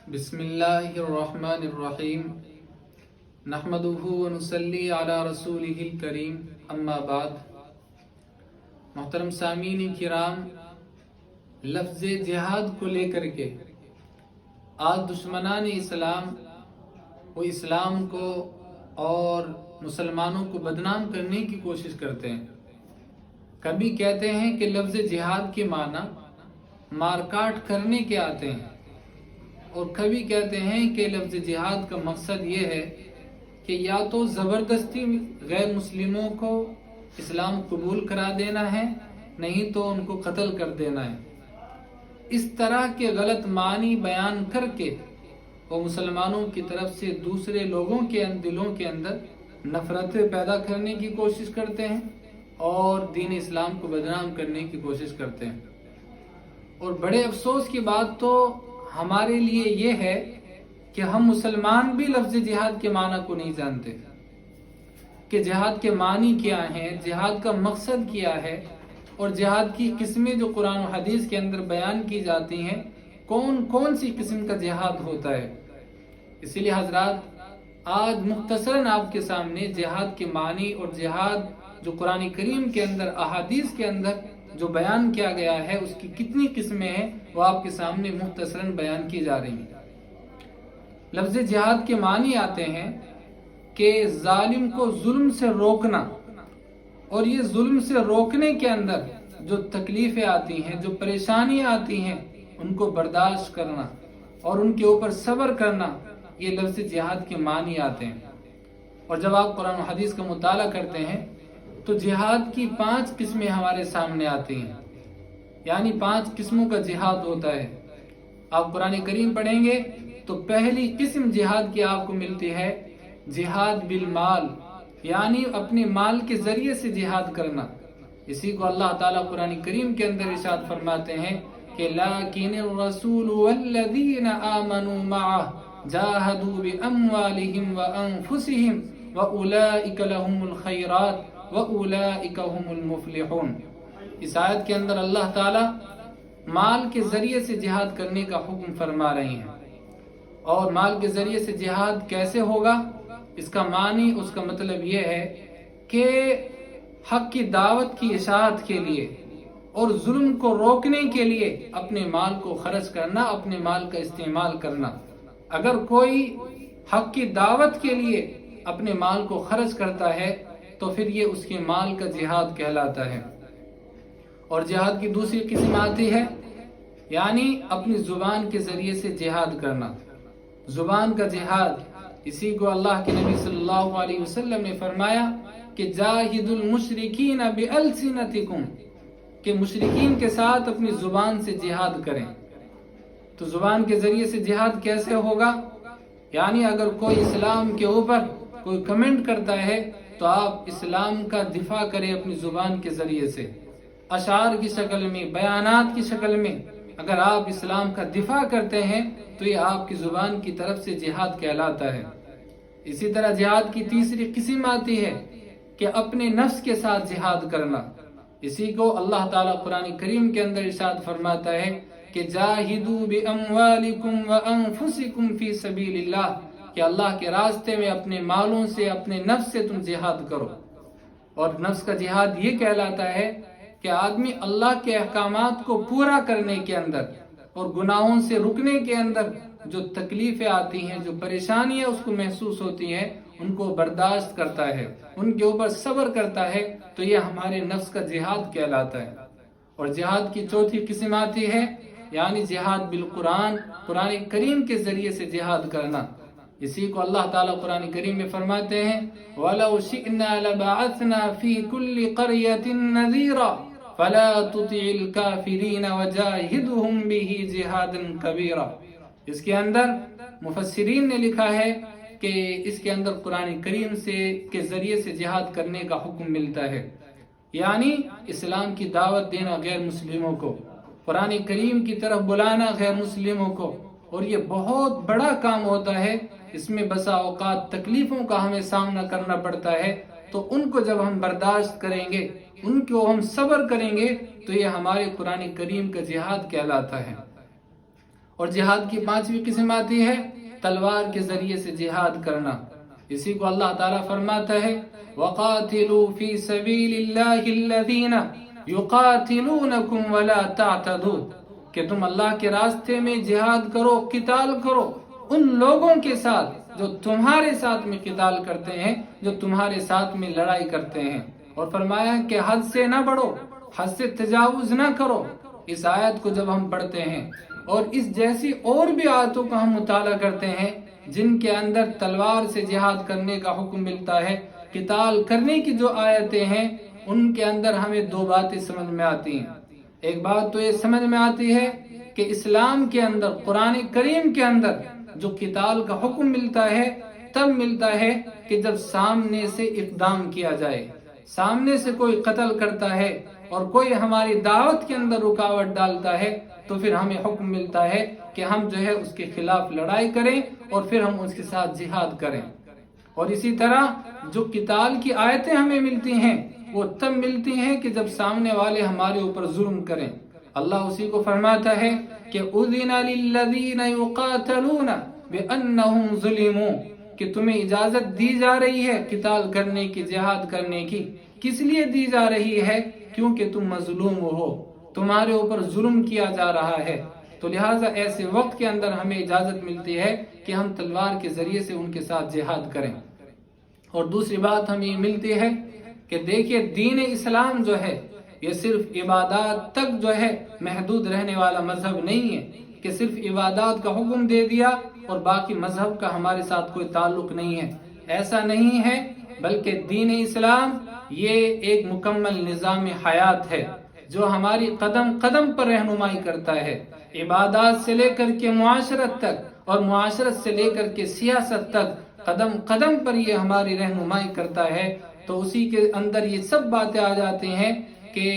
بسم اللہ الرحمن الرحیم نحمدہ ونصلی علی رسولہ الکریم اما بعد. محترم سامعین کرام، لفظ جہاد کو لے کر کے آج دشمنان اسلام وہ اسلام کو اور مسلمانوں کو بدنام کرنے کی کوشش کرتے ہیں. کبھی کہتے ہیں کہ لفظ جہاد کے معنی مار کاٹ کرنے کے آتے ہیں، اور کبھی کہتے ہیں کہ لفظ جہاد کا مقصد یہ ہے کہ یا تو زبردستی غیر مسلموں کو اسلام قبول کرا دینا ہے، نہیں تو ان کو قتل کر دینا ہے. اس طرح کے غلط معنی بیان کر کے وہ مسلمانوں کی طرف سے دوسرے لوگوں کے دلوں کے اندر نفرتیں پیدا کرنے کی کوشش کرتے ہیں اور دین اسلام کو بدنام کرنے کی کوشش کرتے ہیں. اور بڑے افسوس کی بات تو ہمارے لیے یہ ہے کہ ہم مسلمان بھی لفظ جہاد کے معنی کو نہیں جانتے کہ جہاد کے معنی کیا ہیں، جہاد کا مقصد کیا ہے، اور جہاد کی قسمیں جو قرآن و حدیث کے اندر بیان کی جاتی ہیں کون کون سی قسم کا جہاد ہوتا ہے. اسی لیے حضرات، آج مختصراً آپ کے سامنے جہاد کے معنی اور جہاد جو قرآن کریم کے اندر احادیث کے اندر جو بیان کیا گیا ہے اس کی کتنی قسمیں ہیں وہ آپ کے سامنے مختصراً بیان کی جا رہی ہیں. لفظ جہاد کے معنی آتے ہیں کہ ظالم کو ظلم سے روکنا، اور یہ ظلم سے روکنے کے اندر جو تکلیفیں آتی ہیں، جو پریشانیاں آتی ہیں، ان کو برداشت کرنا اور ان کے اوپر صبر کرنا، یہ لفظ جہاد کے معنی آتے ہیں. اور جب آپ قرآن و حدیث کا مطالعہ کرتے ہیں تو جہاد کی 5 قسمیں ہمارے سامنے آتی ہیں، یعنی 5 قسموں کا جہاد ہوتا ہے. آپ قرآن کریم پڑھیں گے تو پہلی قسم جہاد کی آپ کو ملتی ہے جہاد بالمال، یعنی اپنے مال کے ذریعے سے جہاد کرنا. اسی کو اللہ تعالیٰ قرآن کریم کے اندر ارشاد فرماتے ہیں کہ لیکن الرسول والذین آمنوا معہ جاہدوا باموالہم وانفسہم واولئک لہم الخیرات وَأُولَئِكَ هُمُ الْمُفْلِحُونَ. اس آیت کے اندر اللہ تعالیٰ مال کے ذریعے سے جہاد کرنے کا حکم فرما رہے ہیں. اور مال کے ذریعے سے جہاد کیسے ہوگا؟ اس کا معنی، اس کا مطلب یہ ہے کہ حق کی دعوت کی اشاعت کے لیے اور ظلم کو روکنے کے لیے اپنے مال کو خرچ کرنا، اپنے مال کا استعمال کرنا. اگر کوئی حق کی دعوت کے لیے اپنے مال کو خرچ کرتا ہے تو پھر یہ اس کے مال کا جہاد کہلاتا ہے. اور جہاد کی دوسری قسم آتی ہے یعنی اپنی زبان کے ذریعے سے جہاد کرنا، زبان کا جہاد. اسی کو اللہ کے نبی صلی اللہ علیہ وسلم نے فرمایا کہ جاہد المشرکین بألسنتکم، کہ مشرکین کے ساتھ اپنی زبان سے جہاد کریں. تو زبان کے ذریعے سے جہاد کیسے ہوگا؟ یعنی اگر کوئی اسلام کے اوپر کوئی کمنٹ کرتا ہے تو آپ اسلام کا دفاع کریں اپنی زبان کے ذریعے سے، اشعار کی شکل میں، بیانات کی شکل میں. اگر آپ اسلام کا دفاع کرتے ہیں تو یہ آپ کی زبان کی طرف سے جہاد کہلاتا ہے. اسی طرح جہاد کی تیسری قسم آتی ہے کہ اپنے نفس کے ساتھ جہاد کرنا. اسی کو اللہ تعالیٰ قرآن کریم کے اندر ارشاد فرماتا ہے کہ جاہدوا باموالکم وانفسکم فی سبیل اللہ، کہ اللہ کے راستے میں اپنے مالوں سے، اپنے نفس سے تم جہاد کرو. اور نفس کا جہاد یہ کہلاتا ہے کہ آدمی اللہ کے احکامات کو پورا کرنے کے اندر اور گناہوں سے رکنے کے اندر جو تکلیفیں آتی ہیں، جو پریشانیاں اس کو محسوس ہوتی ہیں، ان کو برداشت کرتا ہے، ان کے اوپر صبر کرتا ہے، تو یہ ہمارے نفس کا جہاد کہلاتا ہے. اور جہاد کی چوتھی قسم آتی ہے یعنی جہاد بالقرآن، قرآن کریم کے ذریعے سے جہاد کرنا. اسی کو اللہ تعالیٰ قرآن کریم میں فرماتے ہیں وَلَوْ شِئْنَا لَبَعَثْنَا فِي كُلِّ قَرْيَةٍ نَذِيرًا فَلَا تُطِعِ الْكَافِرِينَ وَجَاهِدْهُمْ بِهِ جِهَادًا كَبِيرًا. اس کے اندر مفسرین نے لکھا ہے کہ اس کے اندر قرآن کریم کے ذریعے سے جہاد کرنے کا حکم ملتا ہے، یعنی اسلام کی دعوت دینا غیر مسلموں کو، قرآن کریم کی طرف بلانا غیر مسلموں کو. اور یہ بہت بڑا کام ہوتا ہے، اس میں بسا اوقات تکلیفوں کا ہمیں سامنا کرنا پڑتا ہے. تو ان کو جب ہم برداشت کریں گے، ان کو ہم صبر کریں گے، تو یہ ہمارے قرآن کریم کا جہاد کہلاتا ہے. اور جہاد کی 5ویں قسم آتی ہے تلوار کے ذریعے سے جہاد کرنا. اسی کو اللہ تعالیٰ فرماتا ہے وَقَاتِلُوا فِي سَبِيلِ اللَّهِ الَّذِينَ يُقَاتِلُونَكُمْ وَلَا تَعْتَدُوا کہ تم اللہ کے راستے میں جہاد کرو، قتال کرو ان لوگوں کے ساتھ جو تمہارے ساتھ میں قتال کرتے ہیں، جو تمہارے ساتھ میں لڑائی کرتے ہیں. اور فرمایا کہ حد سے نہ بڑھو، حد سے تجاوز نہ کرو. اس آیت کو جب ہم پڑھتے ہیں اور اس جیسی اور بھی آیتوں کا ہم مطالعہ کرتے ہیں جن کے اندر تلوار سے جہاد کرنے کا حکم ملتا ہے، قتال کرنے کی جو آیتیں ہیں ان کے اندر ہمیں 2 باتیں سمجھ میں آتی ہیں. ایک بات تو یہ سمجھ میں آتی ہے کہ اسلام کے اندر، قرآن کریم کے اندر جو قتال کا حکم ملتا ہے تب ملتا ہے کہ جب سامنے سے اقدام کیا جائے. سامنے سے کوئی قتل کرتا ہے اور کوئی ہماری دعوت کے اندر رکاوٹ ڈالتا ہے تو پھر ہمیں حکم ملتا ہے کہ ہم جو ہے اس کے خلاف لڑائی کریں اور پھر ہم اس کے ساتھ جہاد کریں. اور اسی طرح جو قتال کی آیتیں ہمیں ملتی ہیں وہ تب ملتی ہیں کہ جب سامنے والے ہمارے اوپر ظلم کریں. اللہ اسی کو فرماتا ہے کہ اذن للذین یقاتلون بانہم ظلموا کہ تمہیں اجازت دی جا رہی ہے قتال کرنے کی، جہاد کرنے کی. کس لیے دی جا رہی ہے؟ کیونکہ تم مظلوم ہو، تمہارے اوپر ظلم کیا جا رہا ہے. تو لہٰذا ایسے وقت کے اندر ہمیں اجازت ملتی ہے کہ ہم تلوار کے ذریعے سے ان کے ساتھ جہاد کریں. اور دوسری بات ہمیں یہ ملتی ہے کہ دیکھیے دین اسلام جو ہے یہ صرف عبادات تک جو ہے محدود رہنے والا مذہب نہیں ہے کہ صرف عبادات کا حکم دے دیا اور باقی مذہب کا ہمارے ساتھ کوئی تعلق نہیں ہے. ایسا نہیں ہے، بلکہ دین اسلام یہ ایک مکمل نظام حیات ہے جو ہماری قدم قدم پر رہنمائی کرتا ہے. عبادات سے لے کر کے معاشرت تک اور معاشرت سے لے کر کے سیاست تک قدم قدم پر یہ ہماری رہنمائی کرتا ہے. تو اسی کے اندر یہ سب باتیں آ جاتی ہیں کہ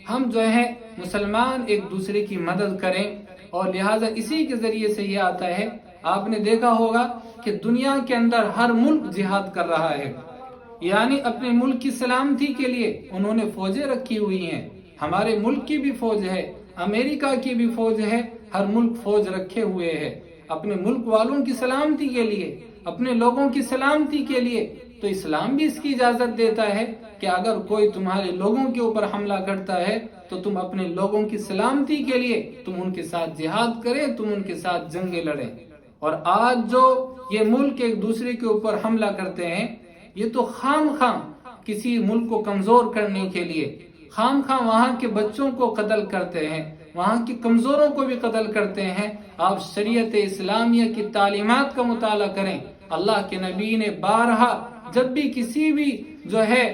ہم جو ہے مسلمان ایک دوسرے کی مدد کریں. اور لہٰذا اسی کے ذریعے سے یہ آتا ہے. آپ نے دیکھا ہوگا کہ دنیا کے اندر ہر ملک جہاد کر رہا ہے، یعنی اپنے ملک کی سلامتی کے لیے انہوں نے فوجیں رکھی ہوئی ہیں. ہمارے ملک کی بھی فوج ہے، امریکہ کی بھی فوج ہے، ہر ملک فوج رکھے ہوئے ہے اپنے ملک والوں کی سلامتی کے لیے، اپنے لوگوں کی سلامتی کے لیے. تو اسلام بھی اس کی اجازت دیتا ہے کہ اگر کوئی تمہارے لوگوں کے اوپر حملہ کرتا ہے تو تم اپنے لوگوں کی سلامتی کے لیے تم ان کے ساتھ جہاد کریں، تم ان کے ساتھ جنگیں لڑیں. اور آج جو یہ ملک ایک دوسرے کے اوپر حملہ کرتے ہیں یہ تو خام خام کسی ملک کو کمزور کرنے کے لیے خام خام وہاں کے بچوں کو قتل کرتے ہیں، وہاں کے کمزوروں کو بھی قتل کرتے ہیں. آپ شریعت اسلامیہ کی تعلیمات کا مطالعہ کریں. اللہ کے نبی نے بارہا جب بھی کسی بھی جو ہے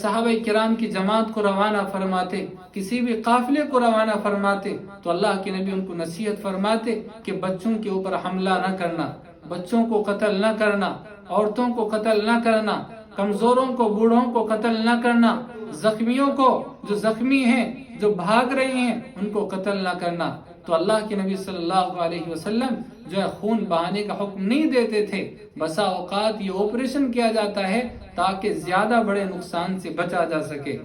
صحابہ کرام کی جماعت کو روانہ فرماتے، کسی بھی قافلے کو روانہ فرماتے تو اللہ کے نبی ان کو نصیحت فرماتے کہ بچوں کے اوپر حملہ نہ کرنا، بچوں کو قتل نہ کرنا، عورتوں کو قتل نہ کرنا، کمزوروں کو، بوڑھوں کو قتل نہ کرنا، زخمیوں کو، جو زخمی ہیں، جو بھاگ رہے ہیں، ان کو قتل نہ کرنا. تو اللہ کے نبی صلی اللہ علیہ وسلم جو ہے خون بہانے کا حکم نہیں دیتے تھے. بسا اوقات یہ آپریشن کیا جاتا ہے تاکہ زیادہ بڑے نقصان سے بچا جا سکے.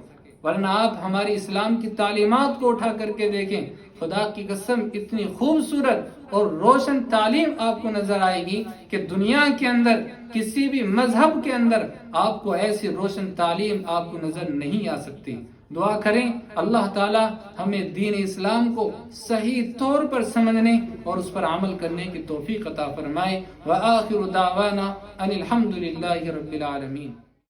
ورنہ آپ ہماری اسلام کی تعلیمات کو اٹھا کر کے دیکھیں، خدا کی قسم اتنی خوبصورت اور روشن تعلیم آپ کو نظر آئے گی کہ دنیا کے اندر کسی بھی مذہب کے اندر آپ کو ایسی روشن تعلیم آپ کو نظر نہیں آ سکتی. دعا کریں اللہ تعالی ہمیں دین اسلام کو صحیح طور پر سمجھنے اور اس پر عمل کرنے کی توفیق عطا فرمائے. وآخر دعوانا ان الحمد للہ رب العالمین.